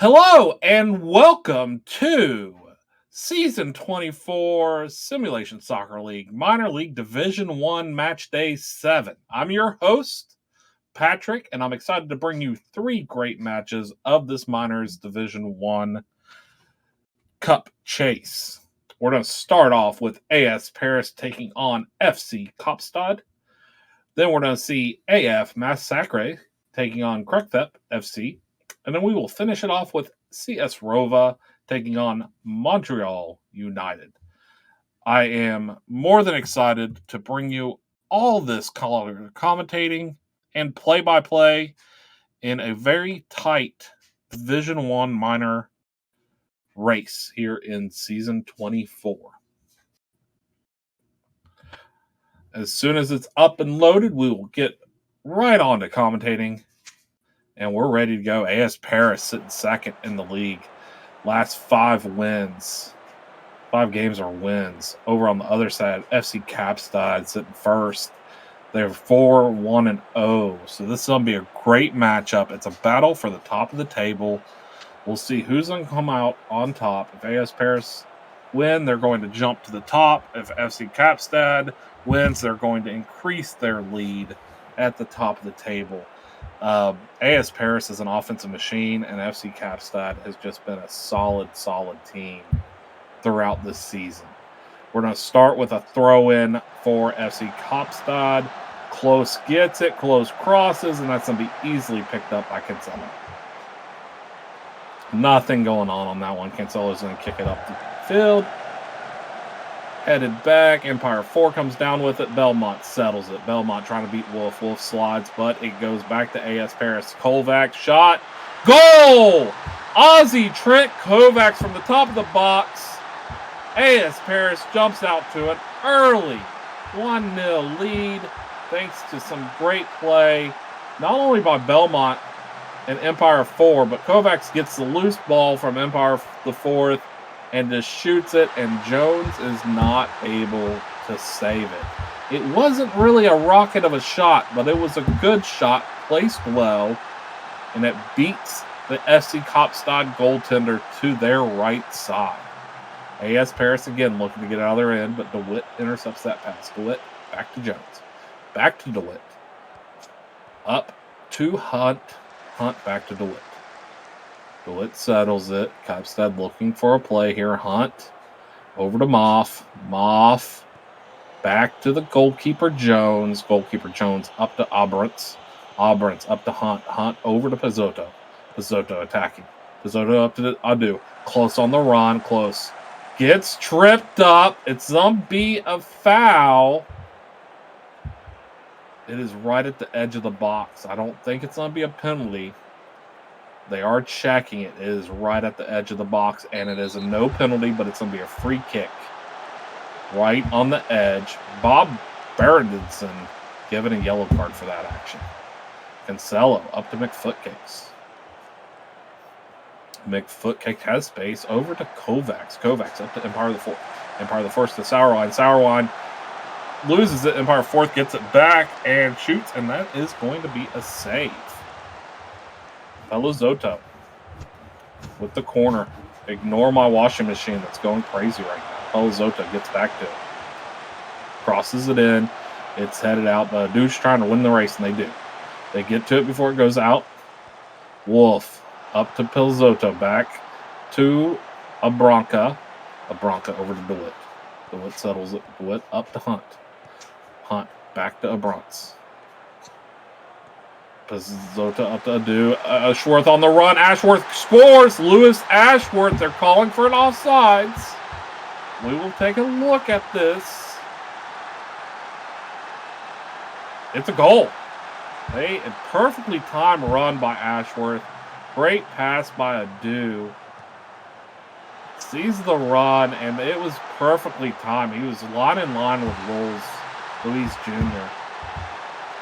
Hello and welcome to Season 24 Simulation Soccer League Minor League Division 1 Match Day 7. I'm your host, Patrick, and I'm excited to bring you three great matches of this Minors Division 1 Cup chase. We're going to start off with AS Paris taking on FC Kopstad. Then we're going to see AF Massacre taking on Krekthep FC. And then we will finish it off with CS Rova taking on Montreal United. I am more than excited to bring you all this commentating and play-by-play in a very tight Division 1 minor race here in Season 24. As soon as it's up and loaded, we will get right on to commentating. And we're ready to go. AS Paris sitting second in the league. Last 5 wins. 5 games are wins. Over on the other side, FC Kapstad sitting first. They're 4-1-0. So this is going to be a great matchup. It's a battle for the top of the table. We'll see who's going to come out on top. If AS Paris win, they're going to jump to the top. If FC Kapstad wins, they're going to increase their lead at the top of the table. AS Paris is an offensive machine, and FC Kapstad has just been a solid team throughout this season. We're going to start with a throw-in for FC Kapstad. Close gets it, close crosses, and that's going to be easily picked up by Cancelo. Nothing going on that one. Cancelo's going to kick it up the field. Headed back. Empire 4 comes down with it. Belmont settles it. Belmont trying to beat Wolf. Wolf slides, but it goes back to AS Paris. Kovac shot. Goal! Aussie Trent Kovacs from the top of the box. AS Paris jumps out to it early. 1-0 lead thanks to some great play, not only by Belmont and Empire 4, but Kovacs gets the loose ball from Empire the 4th and just shoots it, and Jones is not able to save it. It wasn't really a rocket of a shot, but it was a good shot, placed well, and it beats the FC Kopstad goaltender to their right side. AS Paris again looking to get out of their end, but DeWitt intercepts that pass. DeWitt back to Jones. Back to DeWitt. Up to Hunt. Hunt back to DeWitt. DeWitt settles it. Kopstad looking for a play here. Hunt over to Moff. Moff back to the goalkeeper Jones. Goalkeeper Jones up to Abrantz. Abrantz up to Hunt. Hunt over to Pizzotto. Pizzotto attacking. Pizzotto up to the Adu. Close on the run. Close. Gets tripped up. It's going to be a foul. It is right at the edge of the box. I don't think it's going to be a penalty. They are checking it. It is right at the edge of the box, and it is a no penalty, but it's going to be a free kick. Right on the edge. Bob Berendsen given a yellow card for that action. Cancelo up to McFootcakes. McFootcake has space over to Kovacs. Kovacs up to Empire the 4th. Empire the 4th to Sourwine. Sourwine loses it. Empire 4th gets it back and shoots, and that is going to be a save. Pelizotto with the corner. Ignore my washing machine that's going crazy right now. Pelizotto gets back to it. Crosses it in. It's headed out. The Douche trying to win the race, and they do. They get to it before it goes out. Wolf up to Pelizotto. Back to Abranca. Abranca over to DeWitt. DeWitt settles it. DeWitt up to Hunt. Hunt back to Abrantz. Pizzotto up to Adu. Ashworth on the run. Ashworth scores. Lewis Ashworth. They're calling for an offsides. We will take a look at this. It's a goal. A perfectly timed run by Ashworth. Great pass by Adu. Sees the run, and it was perfectly timed. He was line in line with Luis Jr.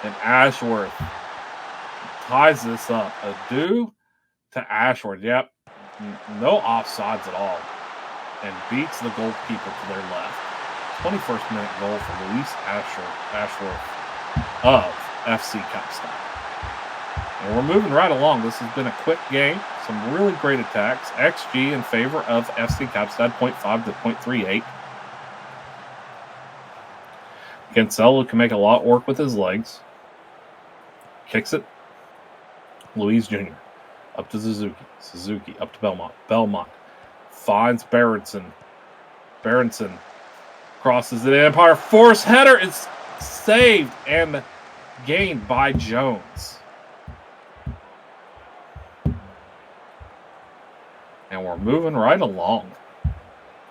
And Ashworth ties this up. Adu to Ashworth. Yep. No offsides at all. And beats the goalkeeper to their left. 21st minute goal for Luis Ashworth of FC Kapstad. And we're moving right along. This has been a quick game. Some really great attacks. XG in favor of FC Kapstad, 0.5 to 0.38. Cancelo can make a lot work with his legs. Kicks it. Luis Jr. Up to Suzuki. Suzuki up to Belmont. Belmont finds Berenson. Berenson crosses it in. Empire force header is saved and gained by Jones. And we're moving right along.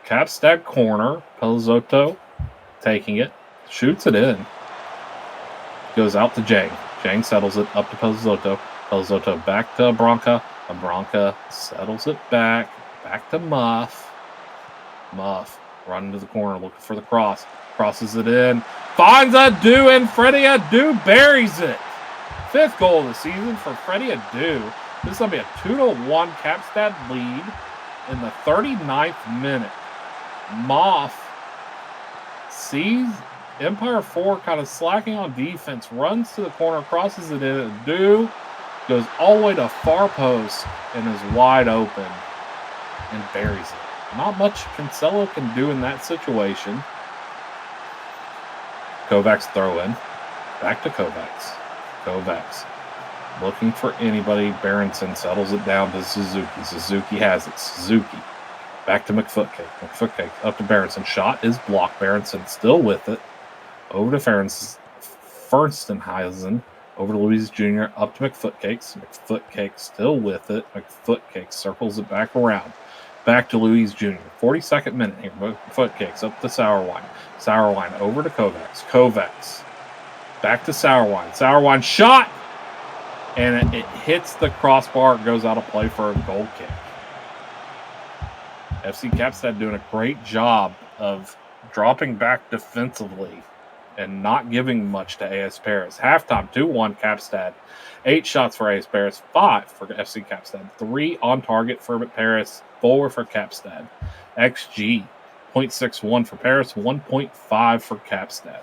Kapstad corner. Pelizotto taking it. Shoots it in. Goes out to Jang. Jang settles it up to Pelizotto. Pelizotto back to Abranca. Abranca settles it back. Back to Muff. Muff running to the corner looking for the cross. Crosses it in. Finds Adu and Freddie Adu buries it. 5th goal of the season for Freddie Adu. This is going to be a 2-1 Kapstad lead in the 39th minute. Moff sees Empire 4 kind of slacking on defense, runs to the corner, crosses it in. Adu goes all the way to far post and is wide open and buries it. Not much Cancelo can do in that situation. Kovacs throw in. Back to Kovacs. Kovacs looking for anybody. Berenson settles it down to Suzuki. Suzuki has it. Suzuki back to McFootcake. McFootcake up to Berenson. Shot is blocked. Berenson still with it. Over to Fernstenheisen. Over to Luis Jr. Up to McFootcakes. McFootcake still with it. McFootcake circles it back around. Back to Luis Jr. 42nd minute here. McFootcakes up to Sourwine. Sourwine over to Kovacs. Kovacs back to Sourwine. Sourwine shot! And it hits the crossbar. It goes out of play for a goal kick. FC Kapstad doing a great job of dropping back defensively and not giving much to AS Paris. Halftime, 2-1 Kapstad. 8 shots for AS Paris, 5 for FC Kapstad. 3 on target for Paris, 4 for Kapstad. XG, 0.61 for Paris, 1.5 for Kapstad.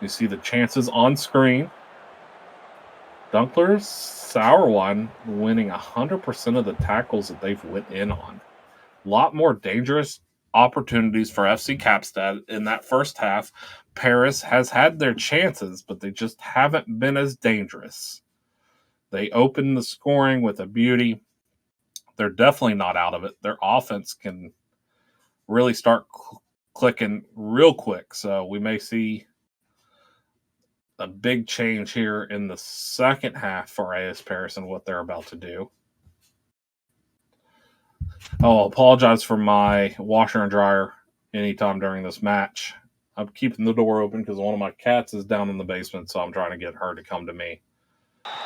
You see the chances on screen. Dunkler's Sourwine winning 100% of the tackles that they've went in on. A lot more dangerous opportunities for FC Kapstad in that first half. Paris has had their chances, but they just haven't been as dangerous. They opened the scoring with a beauty. They're definitely not out of it. Their offense can really start clicking real quick. So we may see a big change here in the second half for AS Paris and what they're about to do. I'll apologize for my washer and dryer anytime during this match. I'm keeping the door open because one of my cats is down in the basement, so I'm trying to get her to come to me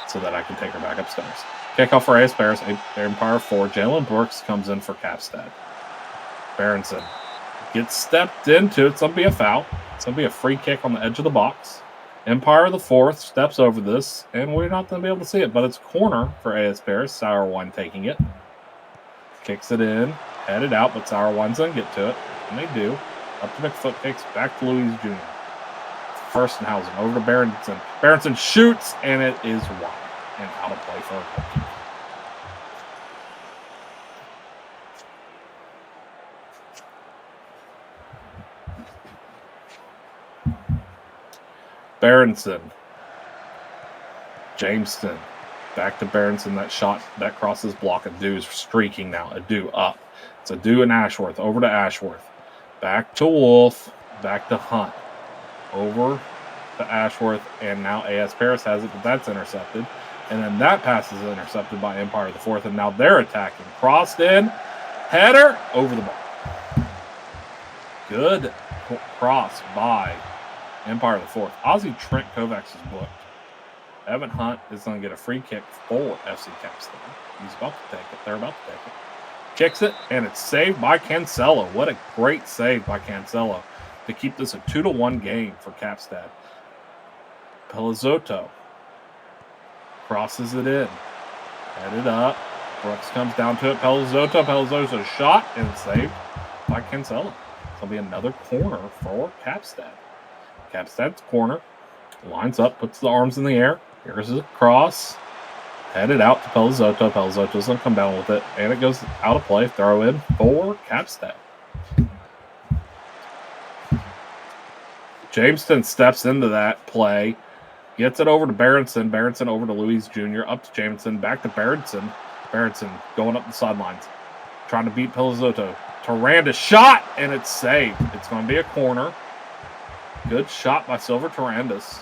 so that I can take her back upstairs. Kickoff for AS Paris, Empire 4. Jalen Brooks comes in for Kapstad. Berenson gets stepped into. It's going to be a foul. It's going to be a free kick on the edge of the box. Empire the 4th steps over this, and we're not going to be able to see it, but it's corner for AS Paris. Sourwine taking it. Kicks it in, headed out, but Sourwine's going to get to it, and they do. Up to McFootcakes, back to Luis Jr. Fernstenhausen over to Berenson. Berenson shoots, and it is wide and out of play for a goal kick. Berenson. Jameson. Back to Berenson. That shot, that crosses block. Adu's streaking now. Adu up. It's Adu and Ashworth. Over to Ashworth. Back to Wolf. Back to Hunt. Over to Ashworth. And now AS Paris has it, but that's intercepted. And then that pass is intercepted by Empire the 4th. And now they're attacking. Crossed in. Header. Over the bar. Good cross by Empire the 4th. Ozzy Trent Kovacs is booked. Evan Hunt is going to get a free kick for FC Kapstad. He's about to take it. They're about to take it. Kicks it, and it's saved by Cancelo. What a great save by Cancelo to keep this a 2-1 game for Kapstad. Pelizotto crosses it in. Headed up. Brooks comes down to it. Pelizotto's shot, and it's saved by Cancelo. It's going to be another corner for Kapstad. Kapstad's corner. Lines up, puts the arms in the air. Here's a cross. Headed out to Pelizotto. Pelizotto's going to come down with it, and it goes out of play. Throw in for Capstad. Jamestown steps into that play, gets it over to Berenson. Berenson over to Louise Jr., up to Jameson, back to Berenson. Berenson going up the sidelines, trying to beat Pelizotto. Taranda shot, and it's saved. It's going to be a corner. Good shot by Silver Tarandas.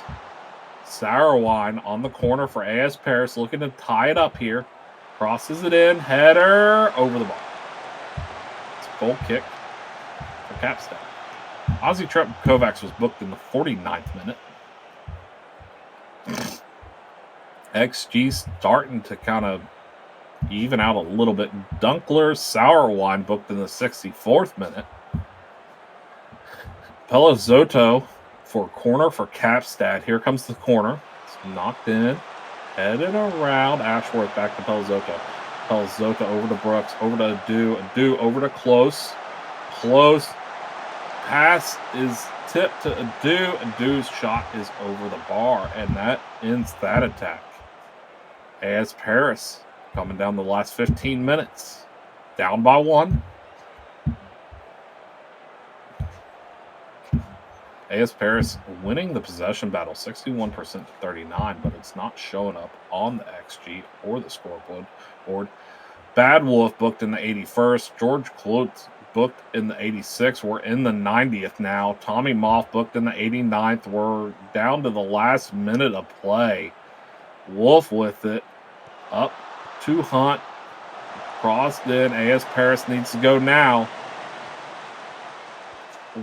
Sour Wine on the corner for AS Paris, looking to tie it up here. Crosses it in, header over the bar. It's a goal kick for Capstad. Ozzy Trent Kovacs was booked in the 49th minute. XG starting to kind of even out a little bit. Dunkler Sour Wine booked in the 64th minute. Pelizotto for corner for Capstad. Here comes the corner. It's knocked in. Headed around. Ashworth back to Pelizotto. Pelizotto over to Brooks. Over to Adu. Adu over to Close. Close. Pass is tipped to Adu. Adu's shot is over the bar. And that ends that attack. AS Paris coming down the last 15 minutes. Down by 1. AS Paris winning the possession battle 61% to 39, but it's not showing up on the XG or the scoreboard. Bad Wolf booked in the 81st. George Klutz booked in the 86th. We're in the 90th now. Tommy Moff booked in the 89th. We're down to the last minute of play. Wolf with it. Up to Hunt. Crossed in. AS Paris needs to go now.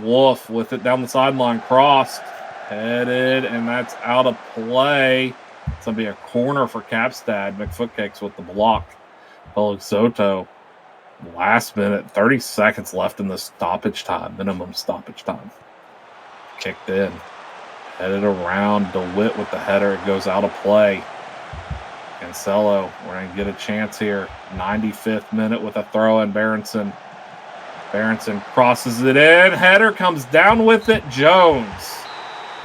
Wolf with it down the sideline, crossed, headed, and that's out of play. It's going to be a corner for Capstad. McFootcakes with the block. Pelizotto, last minute, 30 seconds left in the stoppage time, minimum stoppage time. Kicked in. Headed around, DeWitt with the header. It goes out of play. Cancelo, we're going to get a chance here. 95th minute with a throw in. Berenson crosses it in. Header comes down with it. Jones.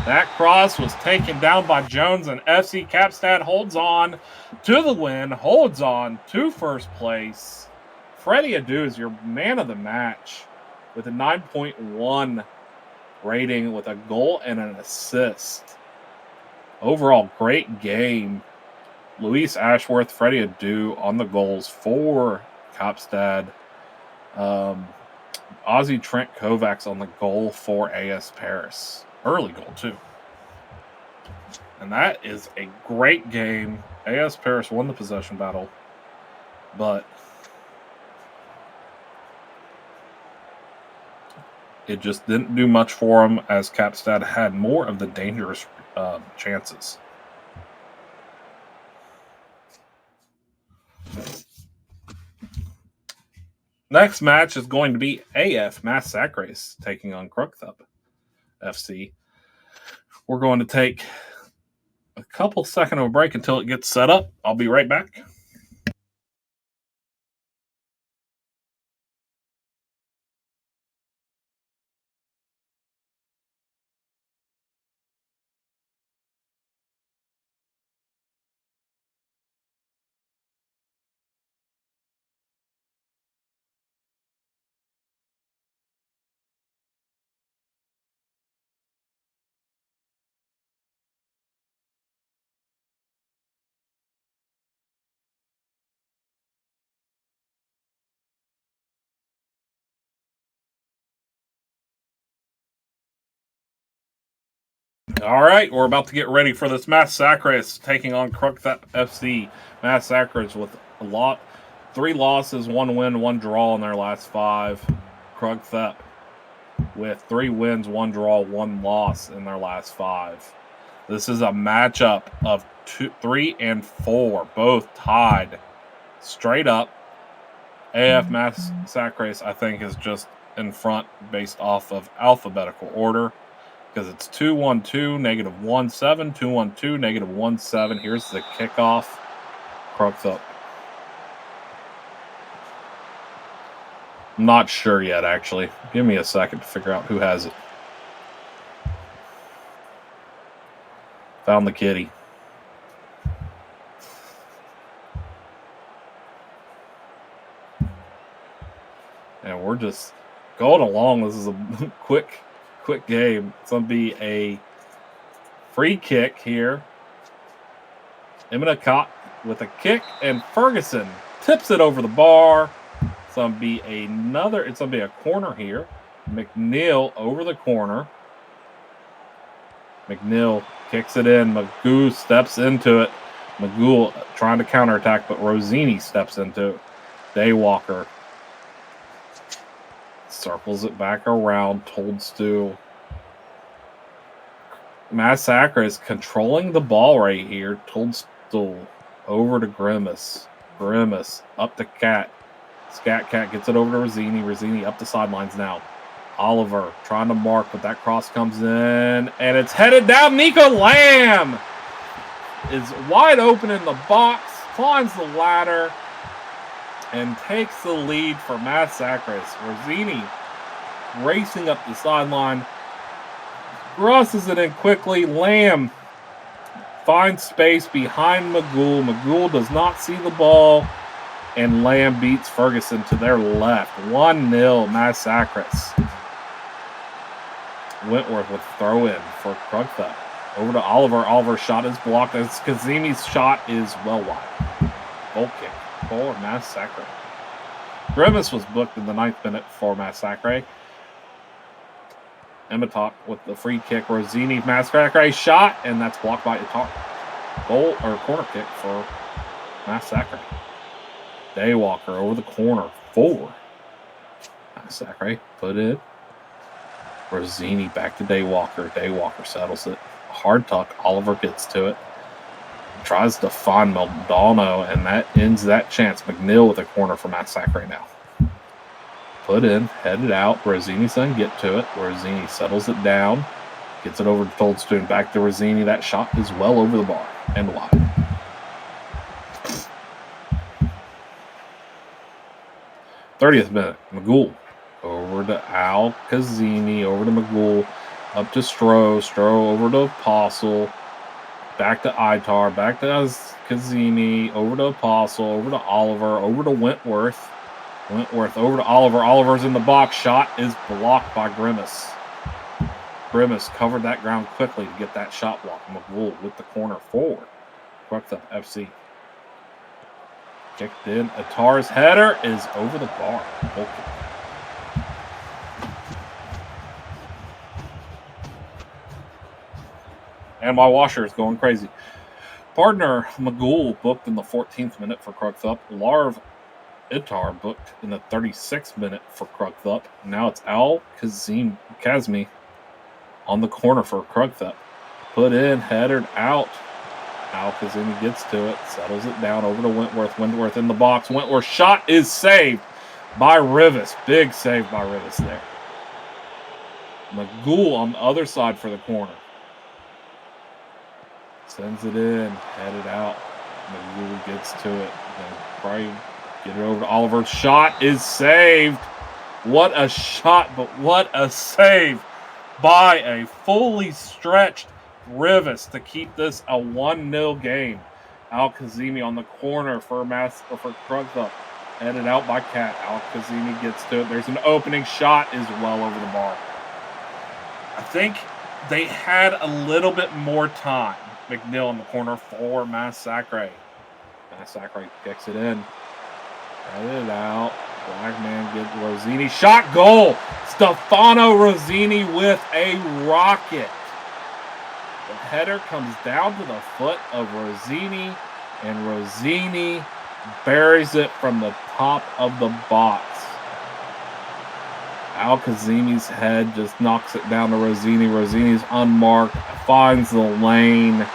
That cross was taken down by Jones, and FC Capstad holds on to the win, holds on to first place. Freddie Adu is your man of the match with a 9.1 rating with a goal and an assist. Overall, great game. Luis Ashworth, Freddie Adu on the goals for Capstad. Ozzy Trent Kovacs on the goal for AS Paris. Early goal, too. And that is a great game. AS Paris won the possession battle. But it just didn't do much for them as Capstad had more of the dangerous chances. Next match is going to be AF Massacres taking on Krugthup FC. We're going to take a couple seconds of a break until it gets set up. I'll be right back. All right, we're about to get ready for this Massacres taking on Krugthup FC. Massacres with 3 losses, 1 win, 1 draw in their last 5. Krugthup with 3 wins, 1 draw, 1 loss in their last 5. This is a matchup of 3 and 4, both tied straight up. AF Massacres, I think, is just in front based off of alphabetical order. Because it's 2-1-2, -1-7, 2-1-2, -1-7. Here's the kickoff. Krugthup. I'm not sure yet, actually. Give me a second to figure out who has it. Found the kitty. And we're just going along. This is a quick game. It's going to be a free kick here. Emina with a kick, and Ferguson tips it over the bar. It's going to be a corner here. McNeil over the corner. McNeil kicks it in. Magoo steps into it. Magoo trying to counterattack, but Rosini steps into it. Daywalker circles it back around. Toadstool. Massacre is controlling the ball right here. Toadstool over to Grimace. Grimace up to Cat. Scat Cat gets it over to Rosini. Rosini up the sidelines now. Oliver trying to mark, but that cross comes in, and it's headed down. Nico Lamb is wide open in the box, climbs the ladder, and takes the lead for Massacres. Rosini racing up the sideline, crosses it in quickly. Lamb finds space behind Magoo. Magoo does not see the ball, and Lamb beats Ferguson to their left. 1-0 Massacres. Wentworth with throw in for Krugtha. Over to Oliver. Oliver's shot is blocked as Kazimi's shot is well wide. Goal kick for Massacre. Grimace was booked in the 9th minute for Massacre. Emitok with the free kick. Rosini, Massacre shot, and that's blocked by Itar. Goal or corner kick for Massacre. Daywalker over the corner for Massacre. Put in. Rosini back to Daywalker. Daywalker settles it. Hard tuck. Oliver gets to it. Tries to find Maldonado, and that ends that chance. McNeil with a corner for Massacre now. Put in. Headed out. Rosini's going to get to it. Rosini settles it down. Gets it over to Toldstone. Back to Rosini. That shot is well over the bar and wide. '30th minute. Magoo. Over to Al Kazimi, over to Magoo, up to Stroh over to Apostle, back to Itar, back to Kazimi, over to Apostle, over to Oliver, over to Wentworth. Wentworth over to Oliver. Oliver's in the box. Shot is blocked by Grimace. Grimace covered that ground quickly to get that shot blocked. Magoo with the corner forward. Krugtha FC. Kicked in. Atar's header is over the bar. Okay. And my washer is going crazy. Partner Magoo booked in the 14th minute for Krugtha. Larv Itar booked in the 36th minute for Krugtha. Now it's Al Kazmi on the corner for Krugtha. Put in, headed out. Al Kazimi gets to it, settles it down over to Wentworth. Wentworth in the box. Wentworth's shot is saved by Rivas. Big save by Rivas there. Magoo on the other side for the corner. Sends it in, headed out. Magoo gets to it. Then probably get it over to Oliver. Shot is saved. What a shot, but what a save by a fully stretched Rivas to keep this a 1-0 game. Al Kazimi on the corner for Krugtha. Headed out by Cat. Al Kazimi gets to it. There's an opening shot, is well over the bar. I think they had a little bit more time. McNeil in the corner for Massacre. Massacre kicks it in. Headed out. Black man gets Rosini. Shot, goal! Stefano Rosini with a rocket. The header comes down to the foot of Rosini, and Rosini buries it from the top of the box. Al Kazimi's head just knocks it down to Rosini. Rosini's unmarked, finds the lane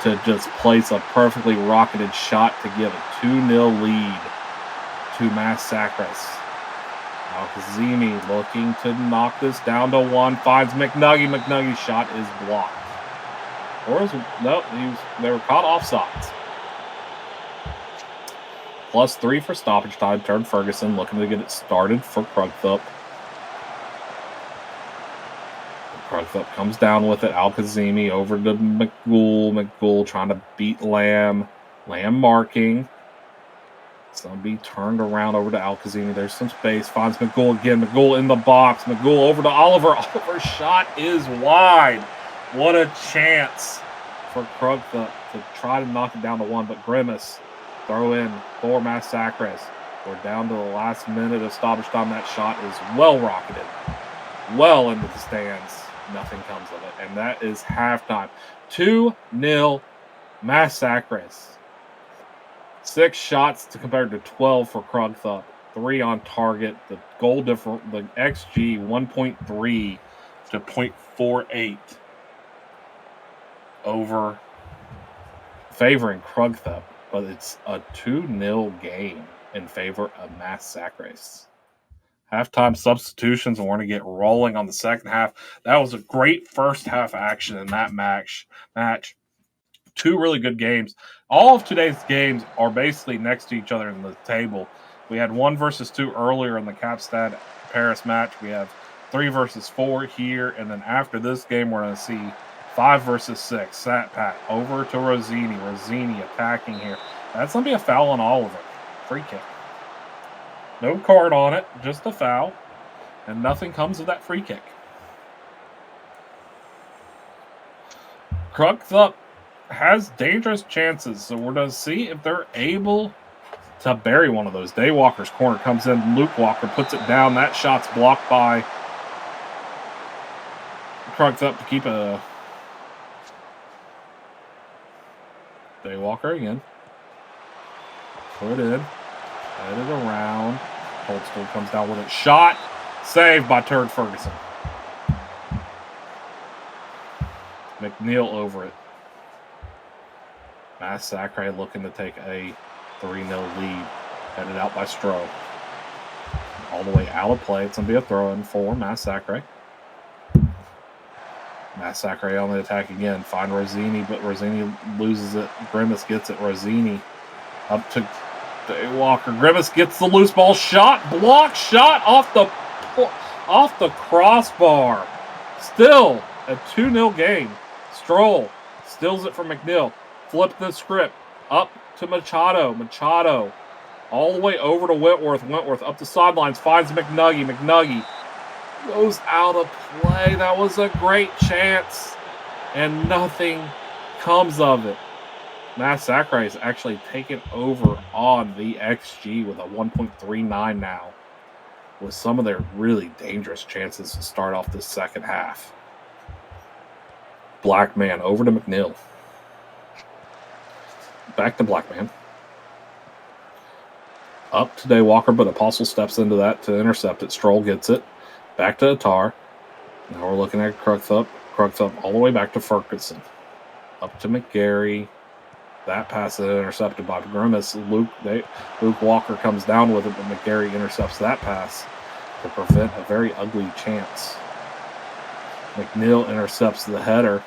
to just place a perfectly rocketed shot to give a 2-0 lead to Massacres. Al Kazimi looking to knock this down to 1, finds McNuggy. McNuggy's shot is blocked. They were caught offsides. +3 for stoppage time. Turn Ferguson looking to get it started for Krugtha. Krugtha comes down with it. Al Kazimi over to McGool. McGool trying to beat Lamb. Lamb marking. Zombie turned around over to Alcazini. There's some space. Finds McGool again. McGool in the box. McGool over to Oliver. Oliver's shot is wide. What a chance for Krug to try to knock it down to one. But Grimace throw in for Massacres. We're down to the last minute of stoppage time. That shot is well rocketed. Well into the stands. Nothing comes of it. And that is halftime. 2-0 Massacres. 6 shots to compared to 12 for Krugtha. 3 on target. The goal difference, the XG 1.3 to 0.48 over favoring Krugtha. But it's a 2-0 game in favor of Massacres. Halftime substitutions, and we're going to get rolling on the second half. That was a great first half action in that match. 2 really good games. All of today's games are basically next to each other in the table. We had 1 versus 2 earlier in the Capstad Paris match. We have 3 versus 4 here, and then after this game, we're going to see 5 versus 6. Satpat over to Rosini. Rosini attacking here. That's going to be a foul on Oliver. Free kick. No card on it, just a foul. And nothing comes of that free kick. Krugtha has dangerous chances, so we're going to see if they're able to bury one of those. Daywalker's corner comes in. Luke Walker puts it down. That shot's blocked by Krugtha to keep a Daywalker again. Put in. Headed around. Holtzville comes down with it. Shot. Saved by Turd Ferguson. McNeil over it. Massacre looking to take a 3-0 lead. Headed out by Stroh. All the way out of play. It's going to be a throw-in for Massacre. Massacre on the attack again. Find Rosini, but Rosini loses it. Grimace gets it. Rosini up to Daywalker. Grimace gets the loose ball shot. Block shot off the crossbar. Still a 2-0 game. Stroll steals it from McNeil. Flip the script. Up to Machado. Machado all the way over to Whitworth. Whitworth up the sidelines. Finds McNuggy. McNuggy goes out of play. That was a great chance. And nothing comes of it. Massacre is actually taken over on the XG with a 1.39 now, with some of their really dangerous chances to start off the second half. Blackman over to McNeil. Back to Blackman. Up to Daywalker, but Apostle steps into that to intercept it. Stroll gets it. Back to Attar. Now we're looking at Krugtha. Krugtha all the way back to Ferguson. Up to McGarry. That pass is intercepted by Grimace. Luke Walker comes down with it, but McGarry intercepts that pass to prevent a very ugly chance. McNeil intercepts the header.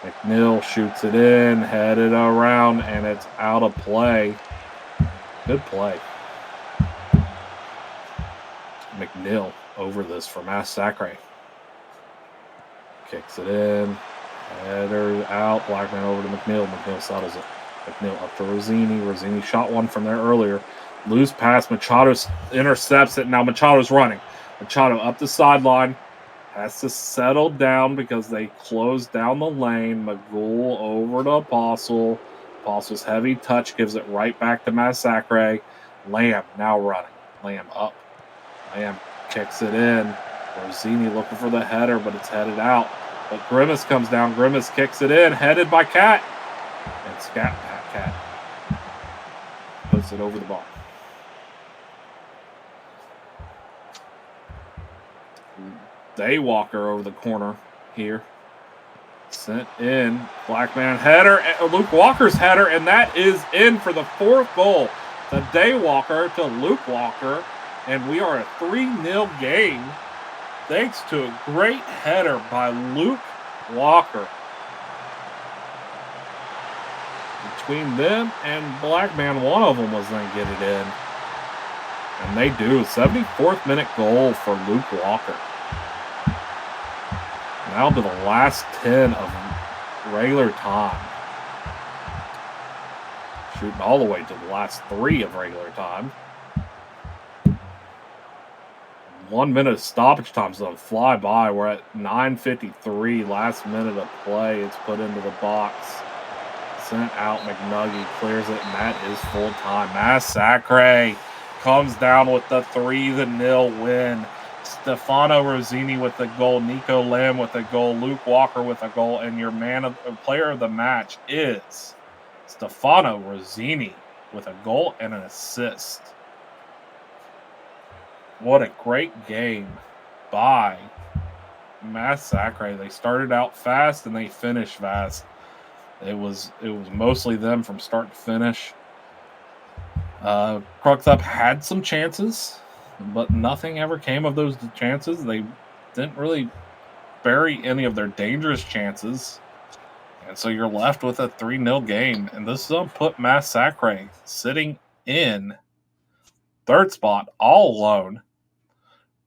McNeil shoots it in, headed around, and it's out of play. Good play. McNeil over this for Massacre. Kicks it in. Header out. Blackman over to McNeil. McNeil settles it. McNeil up to Rosini. Rosini shot one from there earlier. Loose pass. Machado intercepts it. Now Machado's running. Machado up the sideline. Has to settle down because they closed down the lane. McGool over to Apostle. Apostle's heavy touch gives it right back to Massacre. Lamb now running. Lamb up. Lamb kicks it in. Rosini looking for the header, but it's headed out. But Grimace comes down. Grimace kicks it in. Headed by Cat. And Cat puts it over the bar. Daywalker over the corner here. Sent in. Blackman header. Luke Walker's header. And that is in for the 4th goal. The Daywalker to Luke Walker. And we are a 3-0 game. Thanks to a great header by Luke Walker. Between them and Blackman, one of them was going to get it in. And they do. 74th minute goal for Luke Walker. Now to the last 10 of regular time. shooting all the way to the last 3 of regular time. 1 minute of stoppage time, so fly by. We're at 9:53, last minute of play. It's put into the box. Sent out, McNuggy clears it, and that is full time. Massacre comes down with the 3-0 win. Stefano Rossini with the goal, Nico Lamb with a goal, Luke Walker with a goal, and your player of the match is Stefano Rossini with a goal and an assist. What a great game by Massacre. They started out fast and they finished fast. It was mostly them from start to finish. Cruxup had some chances, but nothing ever came of those chances. They didn't really bury any of their dangerous chances. And so you're left with a 3-0 game. And this is going to put Massacre sitting in 3rd spot all alone,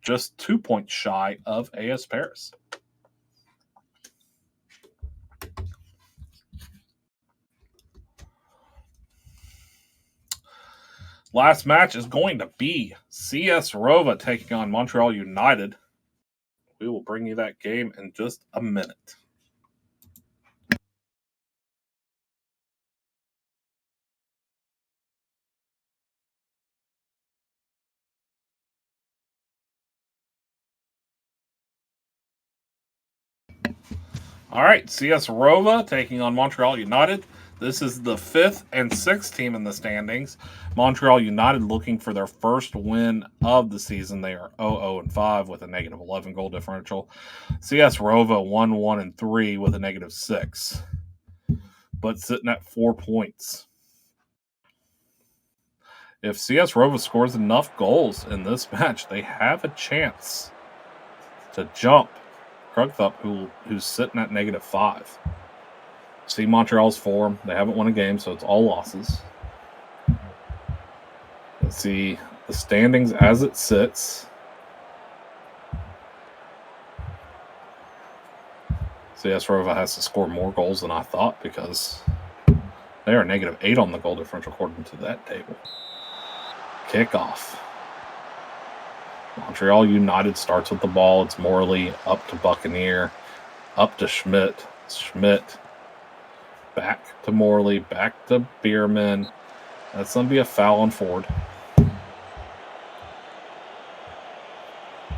just 2 points shy of AS Paris. Last match is going to be CS Rova taking on Montreal United. We will bring you that game in just a minute. All right, CS Rova taking on Montreal United. This is the 5th and 6th team in the standings. Montreal United looking for their first win of the season. They are 0-5 with a -11 goal differential. CS Rova 1-3 with a -6, but sitting at 4 points. If CS Rova scores enough goals in this match, they have a chance to jump Cruxup, who's sitting at -5. See Montreal's form. They haven't won a game, so it's all losses. Let's see the standings as it sits. CS Rova has to score more goals than I thought because they are -8 on the goal differential according to that table. Kickoff. Montreal United starts with the ball. It's Morley up to Buccaneer, up to Schmidt. Schmidt back to Morley, back to Bierman. That's going to be a foul on Ford.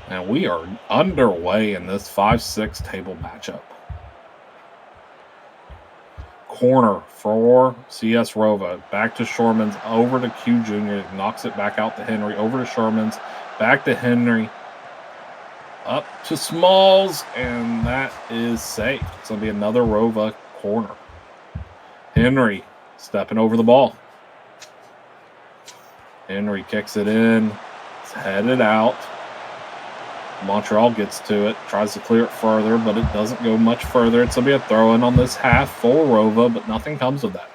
And we are underway in this 5-6 table matchup. Corner for CS Rova. Back to Shormans, over to Q Jr. Knocks it back out to Henry, over to Shormans, back to Henry, up to Smalls, and that is safe. It's going to be another Rova corner. Henry stepping over the ball. Henry kicks it in. It's headed out. Montreal gets to it, tries to clear it further, but it doesn't go much further. It's going to be a throw-in on this half for Rova, but nothing comes of that.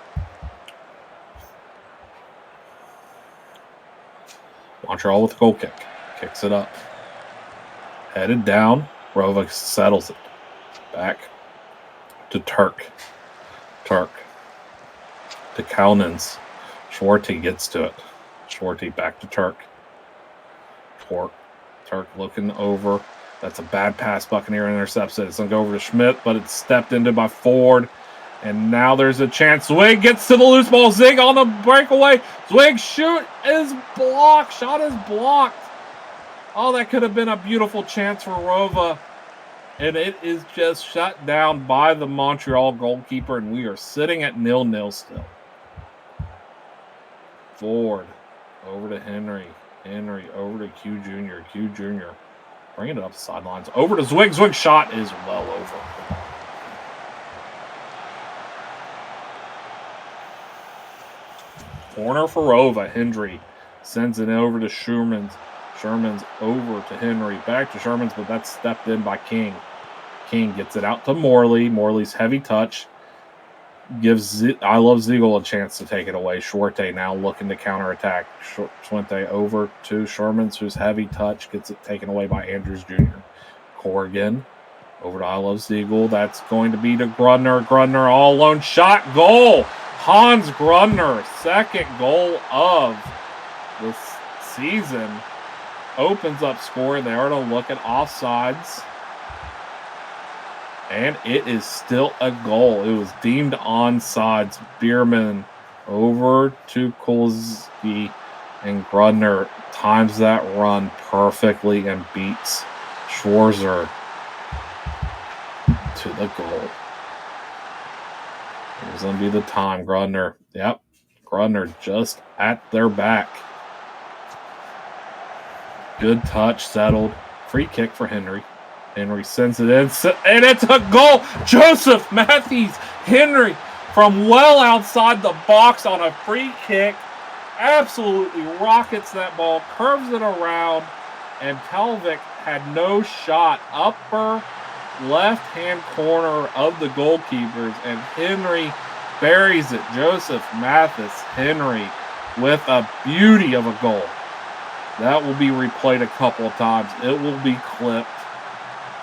Montreal with a goal kick. Kicks it up. Headed down. Rova settles it. Back to Turk. Turk to Kalnins. Schwarty gets to it. Schwarty back to Turk. Turk looking over. That's a bad pass. Buccaneer intercepts it. It's going to go over to Schmidt, but it's stepped into by Ford. And now there's a chance. Zwig gets to the loose ball. Zig on the breakaway. Zwig shoot is blocked. Shot is blocked. Oh, that could have been a beautiful chance for Rova. And it is just shut down by the Montreal goalkeeper, and we are sitting at 0-0 still. Ford over to Henry. Henry over to Q Jr. Q Jr. bringing it up the sidelines. Over to Zwig. Zwig's shot is well over. Corner for Rova. Henry sends it over to Sherman's. Sherman's over to Henry. Back to Sherman's, but that's stepped in by King. King gets it out to Morley. Morley's heavy touch gives I Love Ziegel a chance to take it away. Schwarte now looking to counterattack. Schwarte over to Sherman's, whose heavy touch gets it taken away by Andrews Jr. Corrigan over to I Love Ziegel. That's going to be to Grudner. Grudner all alone. Shot. Goal. Hans Grunner, second goal of the season, opens up scoring. They are to look at offsides. And it is still a goal. It was deemed onside. Bierman over to Kulski, and Grudner times that run perfectly and beats Schwarzer to the goal. Here's going to be the time. Grudner. Yep. Grudner just at their back. Good touch, settled. Free kick for Henry. Henry sends it in, and it's a goal. Joseph Matthews Henry from well outside the box on a free kick. Absolutely rockets that ball, curves it around, and Talvik had no shot. Upper left-hand corner of the goalkeepers, and Henry buries it. Joseph Mathis Henry with a beauty of a goal. That will be replayed a couple of times. It will be clipped,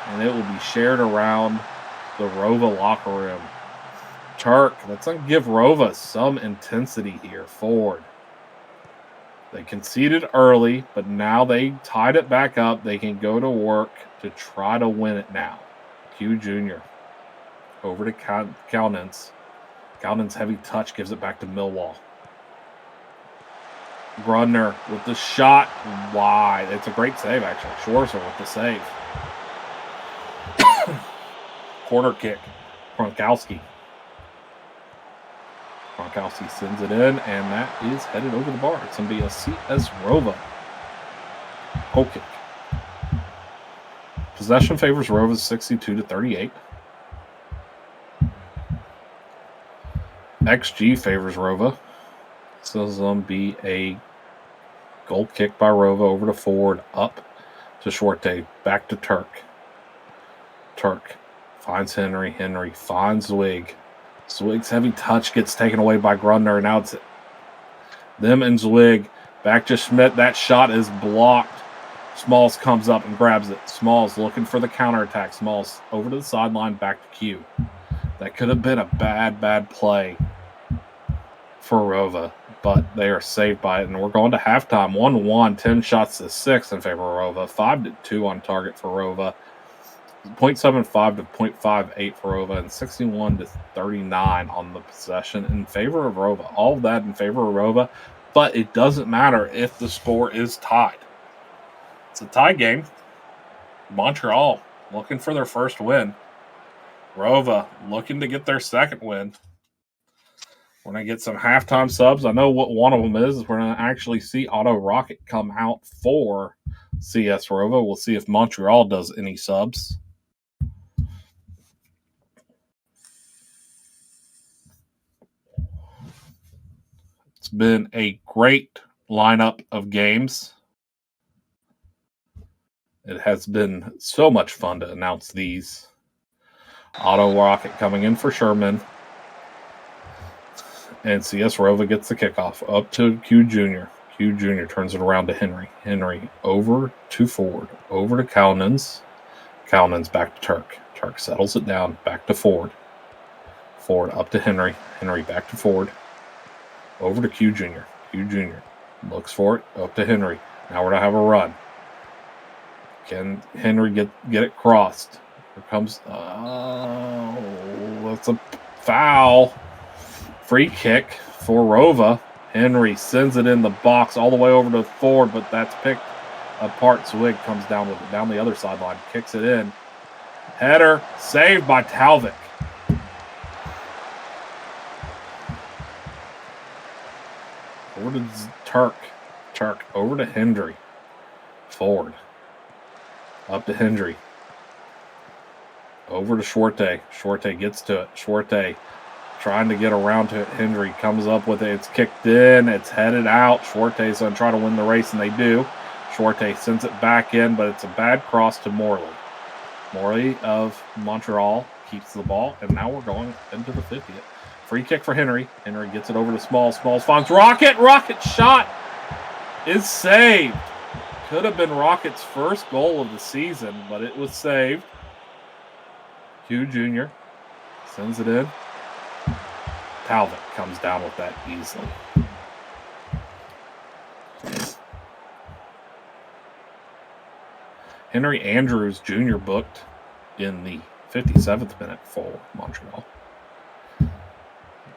and it will be shared around the Rova locker room. Turk, let's give Rova some intensity here. Forward. They conceded early, but now they tied it back up. They can go to work to try to win it now. Q Jr. over to Kaunitz. Kaunitz heavy touch gives it back to Millwall. Grudner with the shot wide. It's a great save, actually. Schwarzer with the save. Corner kick. Gronkowski. Gronkowski sends it in, and that is headed over the bar. It's going to be a CS Rova. Goal kick. Possession favors Rova 62-38. XG favors Rova. So this is going to be a goal kick by Rova over to forward, up to Shorte, back to Turk. Turk finds Henry. Henry finds Zwig. Zwig's heavy touch gets taken away by Grudner. Now it's them and Zwig. Back to Schmidt. That shot is blocked. Smalls comes up and grabs it. Smalls looking for the counterattack. Smalls over to the sideline, back to Q. That could have been a bad play for Rova, but they are saved by it. And we're going to halftime. 1-1, 10 shots to 6 in favor of Rova. 5-2 on target for Rova. 0.75 to 0.58 for Rova, and 61-39 on the possession in favor of Rova. All of that in favor of Rova, but it doesn't matter if the score is tied. It's a tie game. Montreal looking for their first win. Rova looking to get their second win. We're going to get some halftime subs. I know what one of them is. We're going to actually see Otto Rocket come out for CS Rova. We'll see if Montreal does any subs. It's been a great lineup of games. It has been so much fun to announce these. Otto Rocket coming in for Sherman. And CS Rova gets the kickoff up to Q Jr. Q Jr. turns it around to Henry. Henry over to Ford. Over to Kaunitz. Kaunitz back to Turk. Turk settles it down. Back to Ford. Ford up to Henry. Henry back to Ford. Over to Q Jr. Q Jr. looks for it. Up to Henry. Now we're going to have a run. Can Henry get it crossed? Here comes... that's a foul. Free kick for Rova. Henry sends it in the box all the way over to Ford, but that's picked apart. Zwig comes down with it down the other sideline. Kicks it in. Header saved by Talvik. Over to Turk. Turk over to Hendry. Ford. Up to Hendry. Over to Shorte. Shorte gets to it. Shorte trying to get around to it. Hendry comes up with it. It's kicked in. It's headed out. Shorte's going to try to win the race, and they do. Shorte sends it back in, but it's a bad cross to Morley. Morley of Montreal keeps the ball, and now we're going into the 50th. Free kick for Henry. Henry gets it over to Smalls. Smalls finds Rocket. Rocket shot is saved. Could have been Rocket's first goal of the season, but it was saved. Q Jr. sends it in. Talbot comes down with that easily. Henry Andrews Jr. booked in the 57th minute for Montreal.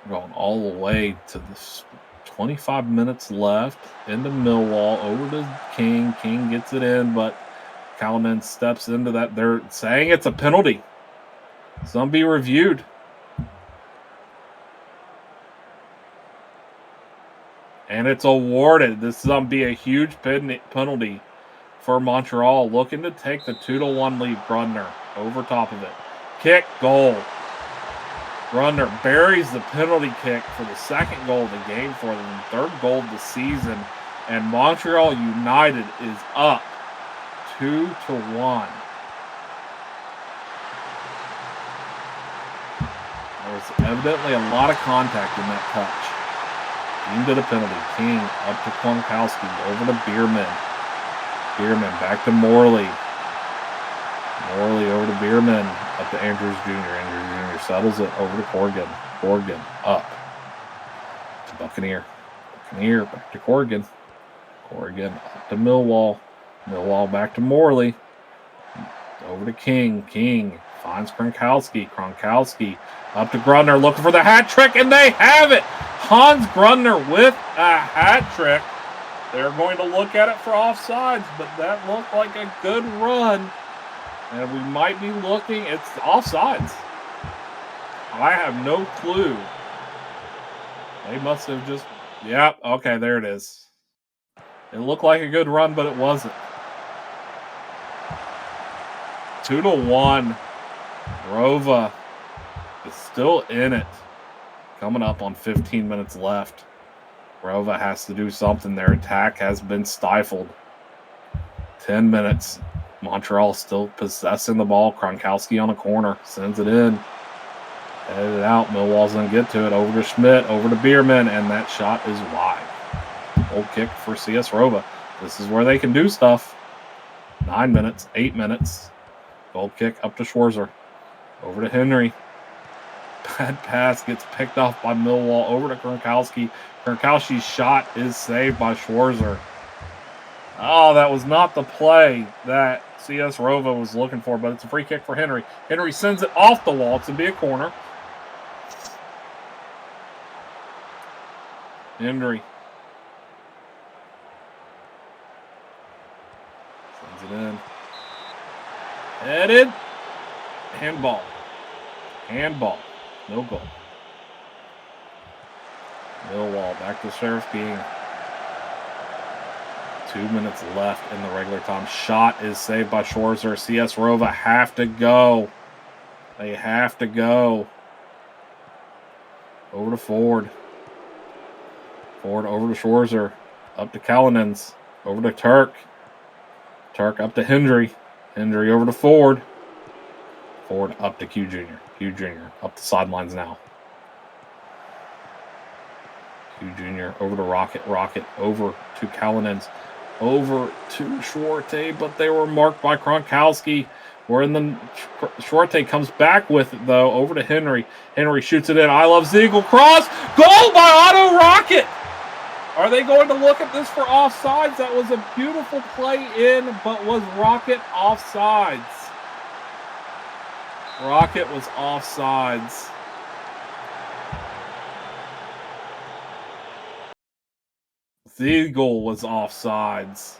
Going all the way to the 25 minutes left into Millwall, over to King. King gets it in, but Callanan steps into that. They're saying it's a penalty. Some be reviewed. And it's awarded. This is going to be a huge penalty for Montreal, looking to take the 2-1 lead. Grundner over top of it. Kick, goal. Grundner buries the penalty kick for the second goal of the game for them, third goal of the season, and Montreal United is up 2-1. There was evidently a lot of contact in that touch. King did a penalty. King up to Kronkowski, over to Bierman. Bierman back to Morley. Morley over to Bierman, up to Andrews Jr. Andrews Jr. settles it over to Corrigan. Corrigan up to Buccaneer. Buccaneer back to Corrigan. Corrigan up to Millwall. Millwall back to Morley. Over to King. King finds Kronkowski. Kronkowski up to Grundner, looking for the hat trick, and they have it! Hans Grundner with a hat trick. They're going to look at it for offsides, but that looked like a good run. And we might be looking, it's offsides. I have no clue. They must have just, yeah, okay, there it is. It looked like a good run, but it wasn't. 2-1. Rova is still in it. Coming up on 15 minutes left. Rova has to do something. Their attack has been stifled. 10 minutes. Montreal still possessing the ball. Kronkowski on a corner. Sends it in. Headed out. Millwall's going to get to it. Over to Schmidt. Over to Bierman. And that shot is wide. Goal kick for CS Rova. This is where they can do stuff. 9 minutes. 8 minutes. Goal kick up to Schwarzer. Over to Henry. Bad pass gets picked off by Millwall. Over to Kronkowski. Kronkowski's shot is saved by Schwarzer. Oh, that was not the play that CS Rova was looking for, but it's a free kick for Henry. Henry sends it off the wall. It's going to be a corner. Henry sends it in. Headed. Handball. Handball. No goal. Millwall back to Sheriff King. 2 minutes left in the regular time. Shot is saved by Schwarzer. CS Rova have to go. They have to go. Over to Ford. Ford over to Schwarzer. Up to Callanans. Over to Turk. Turk up to Hendry. Hendry over to Ford. Ford up to Q Jr. Q Jr. up the sidelines now. Q Jr. over to Rocket. Rocket over to Callanans. Over to Schwarte, but they were marked by Kronkowski. We're in the Schwarte comes back with it, though, over to Henry. Henry shoots it in. I love Ziegel. Cross. Goal by Otto Rocket. Are they going to look at this for offsides? That was a beautiful play in, but was Rocket offsides? Rocket was offsides. Ziegel was offsides.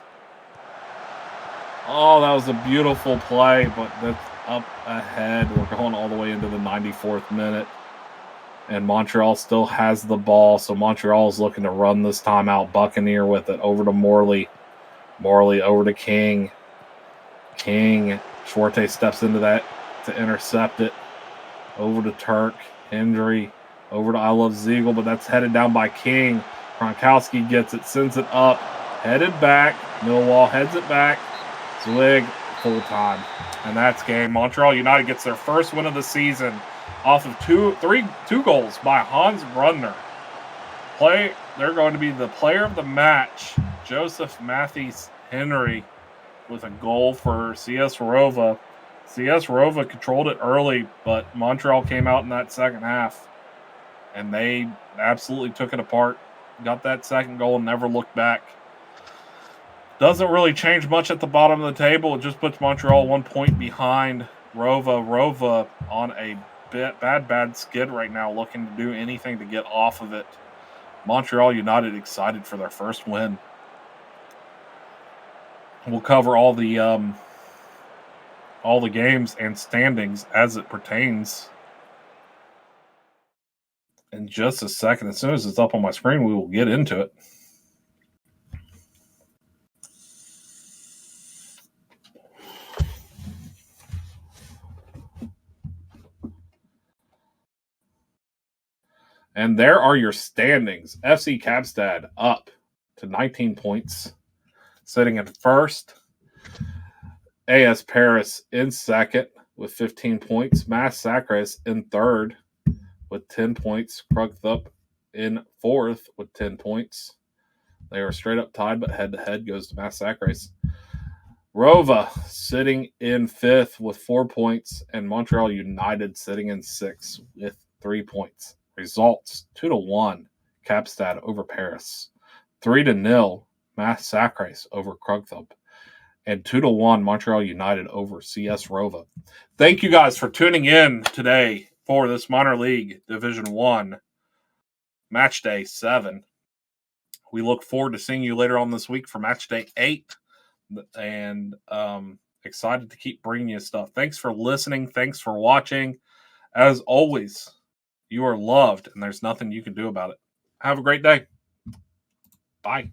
Oh, that was a beautiful play, but that's up ahead. We're going all the way into the 94th minute. And Montreal still has the ball, so Montreal is looking to run this time out. Buccaneer with it over to Morley. Morley over to King. King. Schwarte steps into that to intercept it. Over to Turk. Hendry. Over to I Love Ziegel, but that's headed down by King. Kronkowski gets it, sends it up, headed back. Millwall heads it back. Zwig, full time. And that's game. Montreal United gets their first win of the season off of two goals by Hans Grundner. They're going to be the player of the match, Joseph Matthews Henry, with a goal for CS Rova. CS Rova controlled it early, but Montreal came out in that second half. and they absolutely took it apart. Got that second goal and never looked back. Doesn't really change much at the bottom of the table. It just puts Montreal 1 point behind Rova. Rova on a bad skid right now, looking to do anything to get off of it. Montreal United excited for their first win. We'll cover all the games and standings as it pertains in just a second. As soon as it's up on my screen, we will get into it. And there are your standings. FC Kapstad up to 19 points, sitting in first. AS Paris in second with 15 points. Mass Sacres in third with 10 points. Krugthup in fourth with 10 points. They are straight up tied, but head-to-head goes to Mass Sacres. Rova sitting in fifth with 4 points, and Montreal United sitting in sixth with 3 points. Results 2-1 Kapstad over Paris, 3-0 Mass Sacres over Krugthup, and 2-1 Montreal United over CS Rova. Thank you guys for tuning in today for this minor league Division 1 Matchday 7. We look forward to seeing you later on this week for Matchday 8, and excited to keep bringing you stuff. Thanks for listening. Thanks for watching. As always, you are loved, and there's nothing you can do about it. Have a great day. Bye.